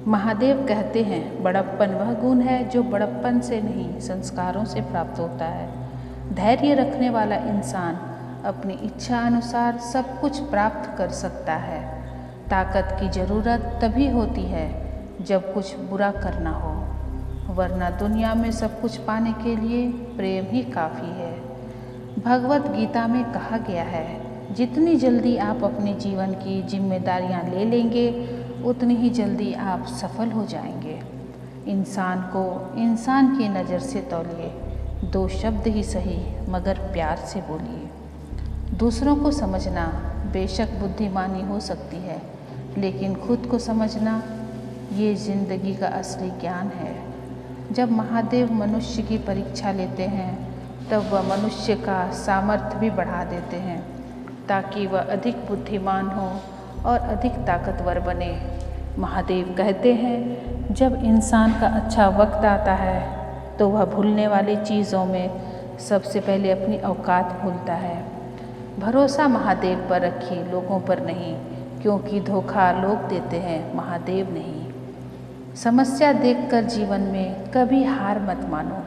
महादेव कहते हैं बड़प्पन वह गुण है जो बड़प्पन से नहीं संस्कारों से प्राप्त होता है। धैर्य रखने वाला इंसान अपनी इच्छा अनुसार सब कुछ प्राप्त कर सकता है। ताकत की ज़रूरत तभी होती है जब कुछ बुरा करना हो, वरना दुनिया में सब कुछ पाने के लिए प्रेम ही काफ़ी है। भगवत गीता में कहा गया है, जितनी जल्दी आप अपने जीवन की जिम्मेदारियां ले लेंगे उतनी ही जल्दी आप सफल हो जाएंगे। इंसान को इंसान की नज़र से तौलिए, 2 शब्द ही सही मगर प्यार से बोलिए। दूसरों को समझना बेशक बुद्धिमानी हो सकती है, लेकिन खुद को समझना ये ज़िंदगी का असली ज्ञान है। जब महादेव मनुष्य की परीक्षा लेते हैं तब वह मनुष्य का सामर्थ्य भी बढ़ा देते हैं ताकि वह अधिक बुद्धिमान हो और अधिक ताकतवर बने। महादेव कहते हैं जब इंसान का अच्छा वक्त आता है तो वह भूलने वाली चीज़ों में सबसे पहले अपनी औकात भूलता है। भरोसा महादेव पर रखिए, लोगों पर नहीं, क्योंकि धोखा लोग देते हैं, महादेव नहीं। समस्या देखकर जीवन में कभी हार मत मानो,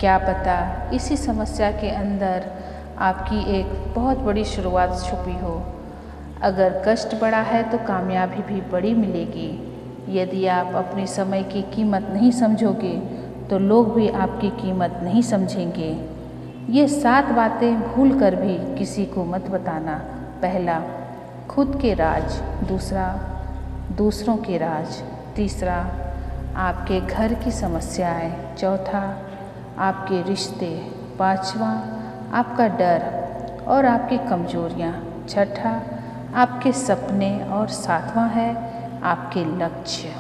क्या पता इसी समस्या के अंदर आपकी एक बहुत बड़ी शुरुआत छुपी हो। अगर कष्ट बड़ा है तो कामयाबी भी बड़ी मिलेगी। यदि आप अपने समय की कीमत नहीं समझोगे तो लोग भी आपकी कीमत नहीं समझेंगे। ये 7 बातें भूल कर भी किसी को मत बताना। पहला, खुद के राज। दूसरा, दूसरों के राज। तीसरा, आपके घर की समस्याएं। चौथा, आपके रिश्ते। पाँचवा, आपका डर और आपकी कमजोरियाँ। छठा, आपके सपने। और 7वां है आपके लक्ष्य।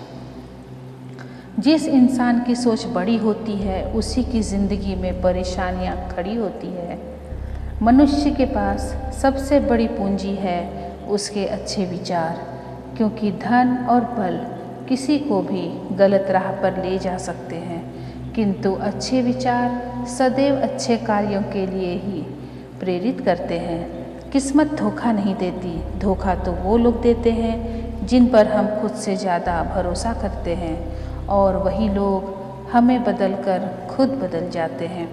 जिस इंसान की सोच बड़ी होती है उसी की ज़िंदगी में परेशानियाँ खड़ी होती है। मनुष्य के पास सबसे बड़ी पूंजी है उसके अच्छे विचार, क्योंकि धन और बल किसी को भी गलत राह पर ले जा सकते हैं, किंतु अच्छे विचार सदैव अच्छे कार्यों के लिए ही प्रेरित करते हैं। किस्मत धोखा नहीं देती, धोखा तो वो लोग देते हैं जिन पर हम खुद से ज़्यादा भरोसा करते हैं, और वही लोग हमें बदलकर खुद बदल जाते हैं।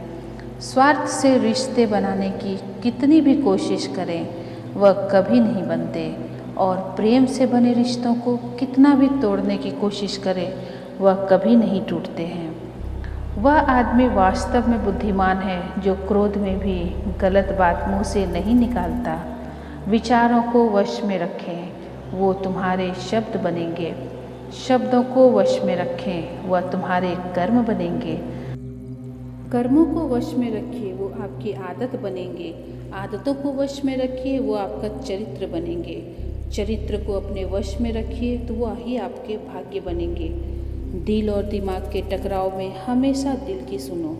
स्वार्थ से रिश्ते बनाने की कितनी भी कोशिश करें वह कभी नहीं बनते, और प्रेम से बने रिश्तों को कितना भी तोड़ने की कोशिश करें वह कभी नहीं टूटते हैं। वह आदमी वास्तव में बुद्धिमान है जो क्रोध में भी गलत बात मुंह से नहीं निकालता। विचारों को वश में रखें, वो तुम्हारे शब्द बनेंगे। शब्दों को वश में रखें, वह तुम्हारे कर्म बनेंगे। कर्मों को वश में रखिए, वो आपकी आदत बनेंगे। आदतों को वश में रखिए, वो आपका चरित्र बनेंगे। चरित्र को अपने वश में रखिए तो वह ही आपके भाग्य बनेंगे। दिल और दिमाग के टकराव में हमेशा दिल की सुनो।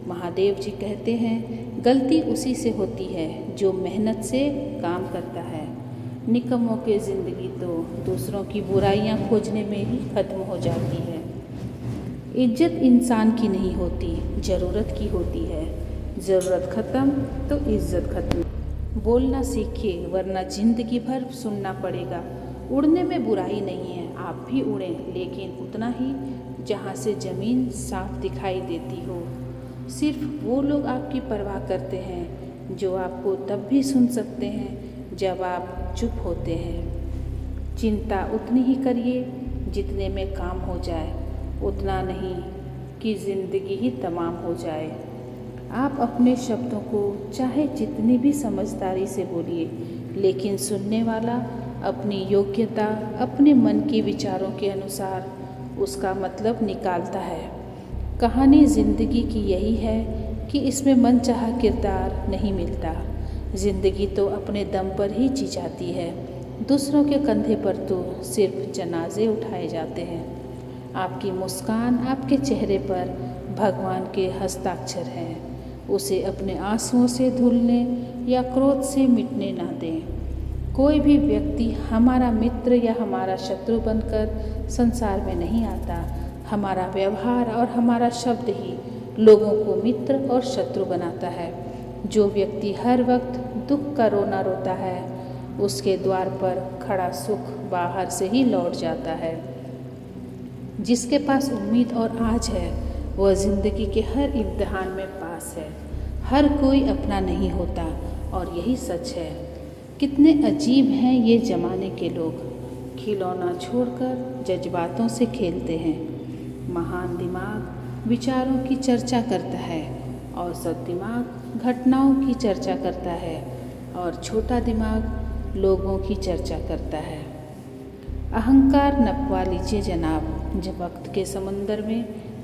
महादेव जी कहते हैं गलती उसी से होती है जो मेहनत से काम करता है। निकम्मों की ज़िंदगी तो दूसरों की बुराइयां खोजने में ही खत्म हो जाती है। इज्जत इंसान की नहीं होती, ज़रूरत की होती है। ज़रूरत ख़त्म तो इज्जत ख़त्म। बोलना सीखिए, वरना ज़िंदगी भर सुनना पड़ेगा। उड़ने में बुराई नहीं है, आप भी उड़ें, लेकिन उतना ही जहाँ से ज़मीन साफ दिखाई देती हो। सिर्फ वो लोग आपकी परवाह करते हैं जो आपको तब भी सुन सकते हैं जब आप चुप होते हैं। चिंता उतनी ही करिए जितने में काम हो जाए, उतना नहीं कि ज़िंदगी ही तमाम हो जाए। आप अपने शब्दों को चाहे जितनी भी समझदारी से बोलिए, लेकिन सुनने वाला अपनी योग्यता, अपने मन के विचारों के अनुसार उसका मतलब निकालता है। कहानी ज़िंदगी की यही है कि इसमें मनचाहा किरदार नहीं मिलता। ज़िंदगी तो अपने दम पर ही जी जाती है। दूसरों के कंधे पर तो सिर्फ जनाजे उठाए जाते हैं। आपकी मुस्कान, आपके चेहरे पर भगवान के हस्ताक्षर हैं। उसे अपने आंसुओं से धुलने या क्रोध से मिटने ना दें। कोई भी व्यक्ति हमारा मित्र या हमारा शत्रु बनकर संसार में नहीं आता। हमारा व्यवहार और हमारा शब्द ही लोगों को मित्र और शत्रु बनाता है। जो व्यक्ति हर वक्त दुख का रोना रोता है, उसके द्वार पर खड़ा सुख बाहर से ही लौट जाता है। जिसके पास उम्मीद और आज है वह ज़िंदगी के हर इम्तिहान में पास है। हर कोई अपना नहीं होता और यही सच है। कितने अजीब हैं ये ज़माने के लोग, खिलौना छोड़कर जज्बातों से खेलते हैं। महान दिमाग विचारों की चर्चा करता है, औसत दिमाग घटनाओं की चर्चा करता है और छोटा दिमाग लोगों की चर्चा करता है। अहंकार नपवा लीजिए जनाब, जब वक्त के समंदर में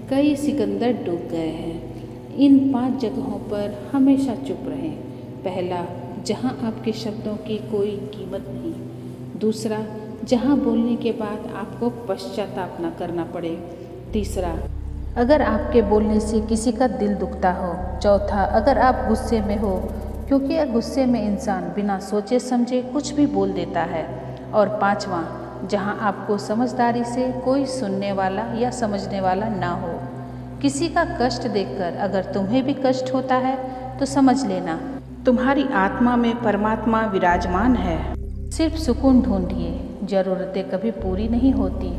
कई सिकंदर डूब गए हैं। इन 5 जगहों पर हमेशा चुप रहें। पहला, जहां आपके शब्दों की कोई कीमत नहीं। दूसरा, जहां बोलने के बाद आपको पश्चाताप न करना पड़े। तीसरा, अगर आपके बोलने से किसी का दिल दुखता हो। चौथा, अगर आप गुस्से में हो, क्योंकि गुस्से में इंसान बिना सोचे समझे कुछ भी बोल देता है। और पांचवा, जहां आपको समझदारी से कोई सुनने वाला या समझने वाला ना हो। किसी का कष्ट देखकर अगर तुम्हें भी कष्ट होता है तो समझ लेना तुम्हारी आत्मा में परमात्मा विराजमान है। सिर्फ सुकून ढूंढिए, ज़रूरतें कभी पूरी नहीं होती।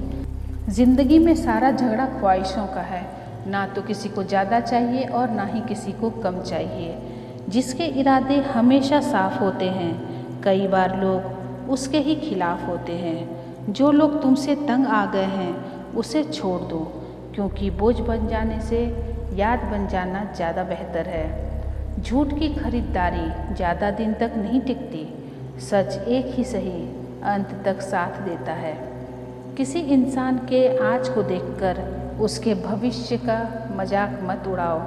ज़िंदगी में सारा झगड़ा ख्वाहिशों का है, ना तो किसी को ज़्यादा चाहिए और ना ही किसी को कम चाहिए। जिसके इरादे हमेशा साफ होते हैं, कई बार लोग उसके ही खिलाफ होते हैं। जो लोग तुमसे तंग आ गए हैं उसे छोड़ दो, क्योंकि बोझ बन जाने से याद बन जाना ज़्यादा बेहतर है। झूठ की खरीदारी ज़्यादा दिन तक नहीं टिकती। सच एक ही सही अंत तक साथ देता है। किसी इंसान के आज को देखकर उसके भविष्य का मजाक मत उड़ाओ,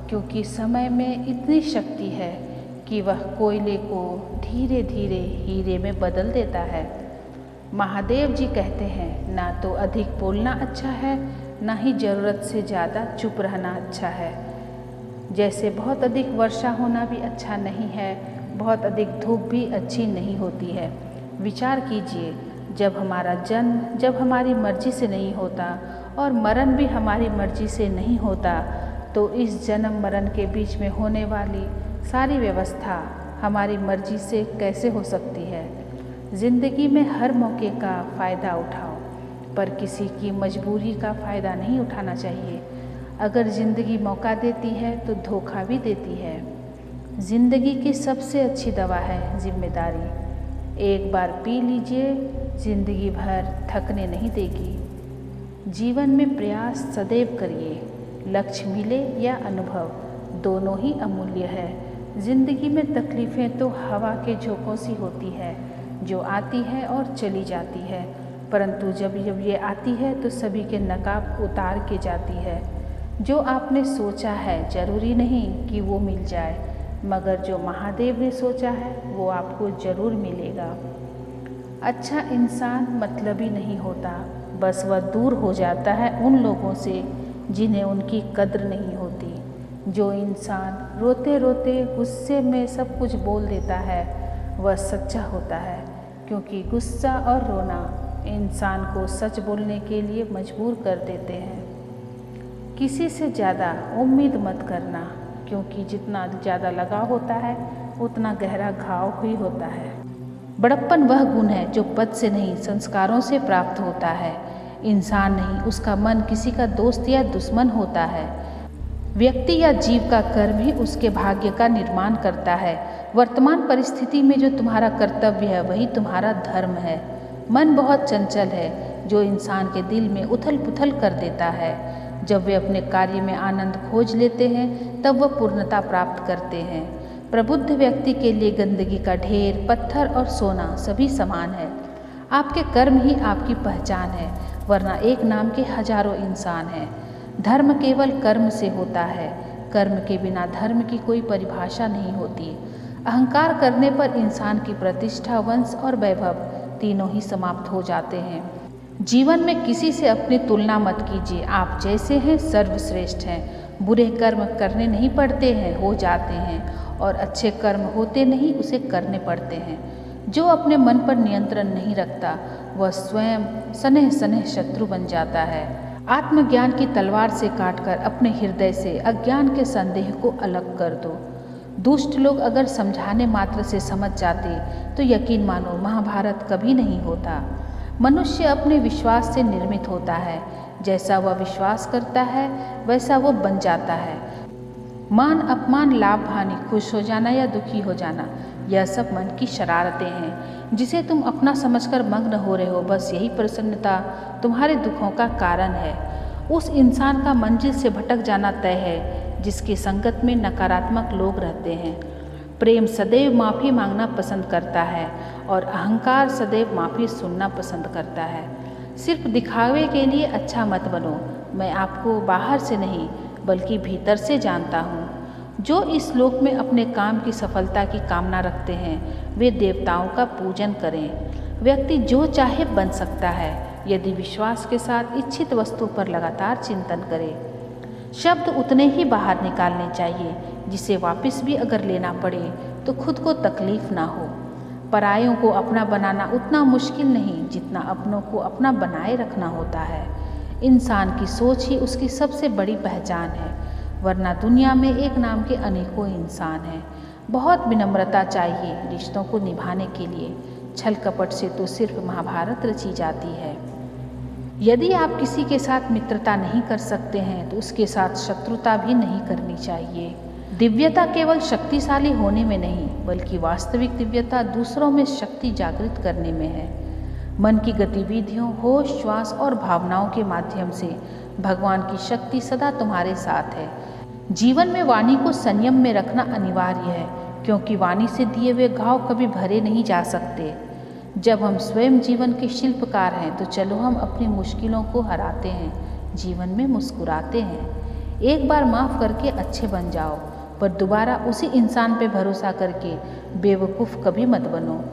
क्योंकि समय में इतनी शक्ति है कि वह कोयले को धीरे धीरे हीरे में बदल देता है। महादेव जी कहते हैं, ना तो अधिक बोलना अच्छा है, ना ही ज़रूरत से ज़्यादा चुप रहना अच्छा है। जैसे बहुत अधिक वर्षा होना भी अच्छा नहीं है, बहुत अधिक धूप भी अच्छी नहीं होती है। विचार कीजिए, जब हमारा जन्म जब हमारी मर्जी से नहीं होता और मरण भी हमारी मर्जी से नहीं होता, तो इस जन्म मरण के बीच में होने वाली सारी व्यवस्था हमारी मर्जी से कैसे हो सकती है। ज़िंदगी में हर मौके का फ़ायदा उठाओ, पर किसी की मजबूरी का फ़ायदा नहीं उठाना चाहिए। अगर ज़िंदगी मौका देती है तो धोखा भी देती है। ज़िंदगी की सबसे अच्छी दवा है जिम्मेदारी। एक बार पी लीजिए, ज़िंदगी भर थकने नहीं देगी। जीवन में प्रयास सदैव करिए, लक्ष्य मिले या अनुभव, दोनों ही अमूल्य है। ज़िंदगी में तकलीफ़ें तो हवा के झोंकों सी होती है, जो आती है और चली जाती है, परंतु जब ये आती है तो सभी के नकाब उतार के जाती है। जो आपने सोचा है ज़रूरी नहीं कि वो मिल जाए, मगर जो महादेव ने सोचा है वो आपको ज़रूर मिलेगा। अच्छा इंसान मतलबी नहीं होता, बस वह दूर हो जाता है उन लोगों से जिन्हें उनकी कद्र नहीं होती। जो इंसान रोते रोते गुस्से में सब कुछ बोल देता है वह सच्चा होता है, क्योंकि गुस्सा और रोना इंसान को सच बोलने के लिए मजबूर कर देते हैं। किसी से ज़्यादा उम्मीद मत करना, क्योंकि जितना ज़्यादा लगाव होता है उतना गहरा घाव ही होता है। बड़प्पन वह गुण है जो पद से नहीं संस्कारों से प्राप्त होता है। इंसान नहीं, उसका मन किसी का दोस्त या दुश्मन होता है। व्यक्ति या जीव का कर्म ही उसके भाग्य का निर्माण करता है। वर्तमान परिस्थिति में जो तुम्हारा कर्तव्य है वही तुम्हारा धर्म है। मन बहुत चंचल है, जो इंसान के दिल में उथल पुथल कर देता है। जब वे अपने कार्य में आनंद खोज लेते हैं तब वह पूर्णता प्राप्त करते हैं। प्रबुद्ध व्यक्ति के लिए गंदगी का ढेर, पत्थर और सोना सभी समान है। आपके कर्म ही आपकी पहचान है, वरना एक नाम के हजारों इंसान हैं। धर्म केवल कर्म से होता है, कर्म के बिना धर्म की कोई परिभाषा नहीं होती। अहंकार करने पर इंसान की प्रतिष्ठा, वंश और वैभव तीनों ही समाप्त हो जाते हैं। जीवन में किसी से अपनी तुलना मत कीजिए। आप जैसे हैं सर्वश्रेष्ठ हैं। बुरे कर्म करने नहीं पड़ते हैं, हो जाते हैं, और अच्छे कर्म होते नहीं, उसे करने पड़ते हैं। जो अपने मन पर नियंत्रण नहीं रखता वह स्वयं सनेह सनेह शत्रु बन जाता है। आत्मज्ञान की तलवार से काटकर अपने हृदय से अज्ञान के संदेह को अलग कर दो। दुष्ट लोग अगर समझाने मात्र से समझ जाते तो यकीन मानो महाभारत कभी नहीं होता। मनुष्य अपने विश्वास से निर्मित होता है। जैसा वह विश्वास करता है वैसा वो बन जाता है। मान अपमान, लाभ हानि, खुश हो जाना या दुखी हो जाना, यह सब मन की शरारतें हैं जिसे तुम अपना समझकर मग्न हो रहे हो। बस यही प्रसन्नता तुम्हारे दुखों का कारण है। उस इंसान का मंजिल से भटक जाना तय है जिसकी संगत में नकारात्मक लोग रहते हैं। प्रेम सदैव माफ़ी मांगना पसंद करता है और अहंकार सदैव माफ़ी सुनना पसंद करता है। सिर्फ दिखावे के लिए अच्छा मत बनो। मैं आपको बाहर से नहीं बल्कि भीतर से जानता हूँ। जो इस लोक में अपने काम की सफलता की कामना रखते हैं वे देवताओं का पूजन करें। व्यक्ति जो चाहे बन सकता है यदि विश्वास के साथ इच्छित वस्तु पर लगातार चिंतन करे। शब्द उतने ही बाहर निकालने चाहिए जिसे वापस भी अगर लेना पड़े तो खुद को तकलीफ ना हो। परायों को अपना बनाना उतना मुश्किल नहीं जितना अपनों को अपना बनाए रखना होता है। इंसान की सोच ही उसकी सबसे बड़ी पहचान है, वरना दुनिया में एक नाम के अनेकों इंसान हैं। बहुत विनम्रता चाहिए रिश्तों को निभाने के लिए। छल कपट से तो सिर्फ महाभारत रची जाती है। यदि आप किसी के साथ मित्रता नहीं कर सकते हैं तो उसके साथ शत्रुता भी नहीं करनी चाहिए। दिव्यता केवल शक्तिशाली होने में नहीं बल्कि वास्तविक दिव्यता दूसरों में शक्ति जागृत करने में है। मन की गतिविधियों, होश, श्वास और भावनाओं के माध्यम से भगवान की शक्ति सदा तुम्हारे साथ है। जीवन में वाणी को संयम में रखना अनिवार्य है क्योंकि वाणी से दिए हुए घाव कभी भरे नहीं जा सकते। जब हम स्वयं जीवन के शिल्पकार हैं तो चलो हम अपनी मुश्किलों को हराते हैं, जीवन में मुस्कुराते हैं। एक बार माफ़ करके अच्छे बन जाओ, पर दोबारा उसी इंसान पे भरोसा करके बेवकूफ़ कभी मत बनो।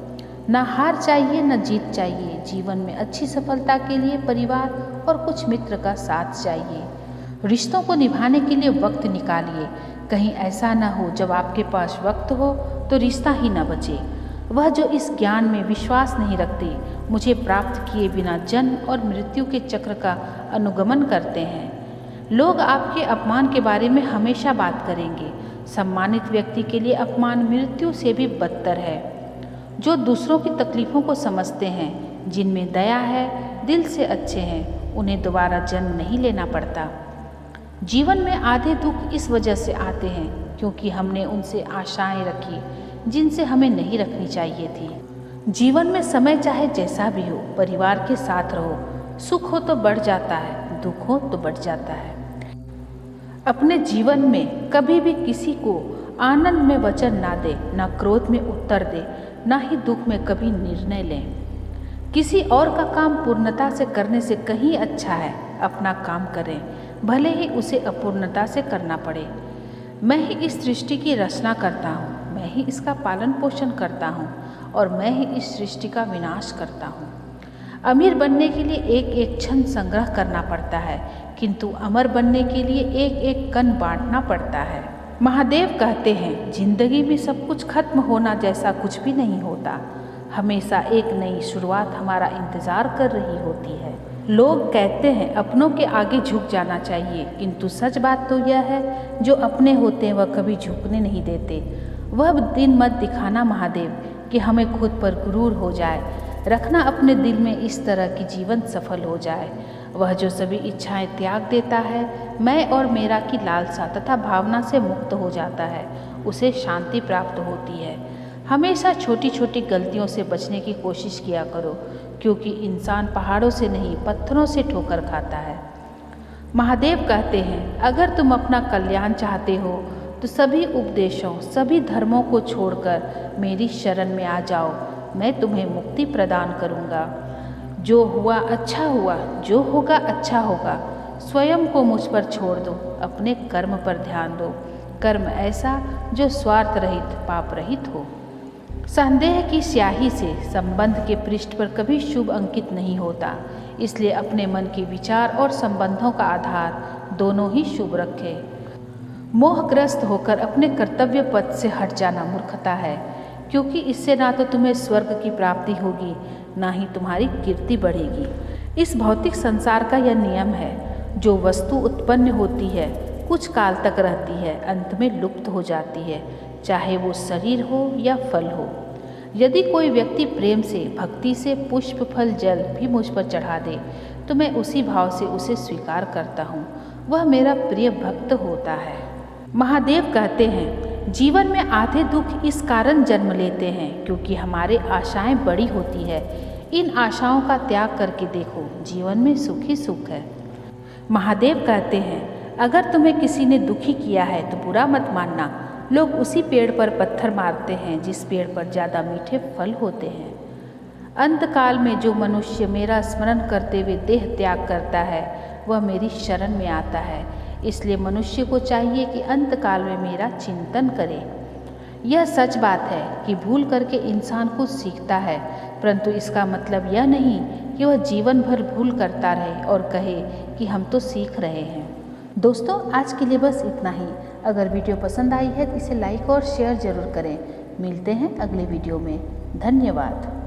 ना हार चाहिए न जीत चाहिए। जीवन में अच्छी सफलता के लिए परिवार और कुछ मित्र का साथ चाहिए। रिश्तों को निभाने के लिए वक्त निकालिए। कहीं ऐसा ना हो जब आपके पास वक्त हो तो रिश्ता ही न बचे। वह जो इस ज्ञान में विश्वास नहीं रखते, मुझे प्राप्त किए बिना जन्म और मृत्यु के चक्र का अनुगमन करते हैं। लोग आपके अपमान के बारे में हमेशा बात करेंगे। सम्मानित व्यक्ति के लिए अपमान मृत्यु से भी बदतर है। जो दूसरों की तकलीफ़ों को समझते हैं, जिनमें दया है, दिल से अच्छे हैं, उन्हें दोबारा जन्म नहीं लेना पड़ता। जीवन में आधे दुख इस वजह से आते हैं क्योंकि हमने उनसे आशाएं रखी जिनसे हमें नहीं रखनी चाहिए थी। जीवन में समय चाहे जैसा भी हो, परिवार के साथ रहो। सुख हो तो बढ़ जाता है, दुख हो तो बढ़ जाता है। अपने जीवन में कभी भी किसी को आनंद में वचन ना दे, ना क्रोध में उत्तर दे, ना ही दुख में कभी निर्णय लें। किसी और का काम पूर्णता से करने से कहीं अच्छा है अपना काम करें, भले ही उसे अपूर्णता से करना पड़े। मैं ही इस सृष्टि की रचना करता हूँ, मैं ही इसका पालन पोषण करता हूँ और मैं ही इस सृष्टि का विनाश करता हूँ। अमीर बनने के लिए एक एक क्षण संग्रह करना पड़ता है, किंतु अमर बनने के लिए एक एक कण बांटना पड़ता है। महादेव कहते हैं, जिंदगी में सब कुछ खत्म होना जैसा कुछ भी नहीं होता। हमेशा एक नई शुरुआत हमारा इंतजार कर रही होती है। लोग कहते हैं अपनों के आगे झुक जाना चाहिए, किंतु सच बात तो यह है जो अपने होते हैं वह कभी झुकने नहीं देते। वह दिन मत दिखाना महादेव कि हमें खुद पर गुरूर हो जाए। रखना अपने दिल में इस तरह की जीवन सफल हो जाए। वह जो सभी इच्छाएं त्याग देता है, मैं और मेरा की लालसा तथा भावना से मुक्त हो जाता है, उसे शांति प्राप्त होती है। हमेशा छोटी छोटी गलतियों से बचने की कोशिश किया करो, क्योंकि इंसान पहाड़ों से नहीं पत्थरों से ठोकर खाता है। महादेव कहते हैं, अगर तुम अपना कल्याण चाहते हो तो सभी उपदेशों, सभी धर्मों को छोड़कर मेरी शरण में आ जाओ। मैं तुम्हें मुक्ति प्रदान करूँगा। जो हुआ अच्छा हुआ, जो होगा अच्छा होगा। स्वयं को मुझ पर छोड़ दो, अपने कर्म पर ध्यान दो। कर्म ऐसा जो स्वार्थ रहित, पाप रहित हो। संदेह की स्याही से संबंध के पृष्ठ पर कभी शुभ अंकित नहीं होता, इसलिए अपने मन के विचार और संबंधों का आधार दोनों ही शुभ रखें। मोहग्रस्त होकर अपने कर्तव्य पथ से हट जाना मूर्खता है, क्योंकि इससे ना तो तुम्हें स्वर्ग की प्राप्ति होगी, ना ही तुम्हारी कीर्ति बढ़ेगी। इस भौतिक संसार का यह नियम है, जो वस्तु उत्पन्न होती है कुछ काल तक रहती है, अंत में लुप्त हो जाती है, चाहे वो शरीर हो या फल हो। यदि कोई व्यक्ति प्रेम से, भक्ति से पुष्प, फल, जल भी मुझ पर चढ़ा दे तो मैं उसी भाव से उसे स्वीकार करता हूँ। वह मेरा प्रिय भक्त होता है। महादेव कहते हैं, जीवन में आधे दुख इस कारण जन्म लेते हैं क्योंकि हमारे आशाएं बड़ी होती है। इन आशाओं का त्याग करके देखो, जीवन में सुख ही सुख है। महादेव कहते हैं, अगर तुम्हें किसी ने दुखी किया है तो बुरा मत मानना। लोग उसी पेड़ पर पत्थर मारते हैं जिस पेड़ पर ज़्यादा मीठे फल होते हैं। अंतकाल में जो मनुष्य मेरा स्मरण करते हुए देह त्याग करता है वह मेरी शरण में आता है। इसलिए मनुष्य को चाहिए कि अंतकाल में मेरा चिंतन करे। यह सच बात है कि भूल करके इंसान कुछ सीखता है, परंतु इसका मतलब यह नहीं कि वह जीवन भर भूल करता रहे और कहे कि हम तो सीख रहे हैं। दोस्तों, आज के लिए बस इतना ही। अगर वीडियो पसंद आई है तो इसे लाइक और शेयर ज़रूर करें। मिलते हैं अगले वीडियो में। धन्यवाद।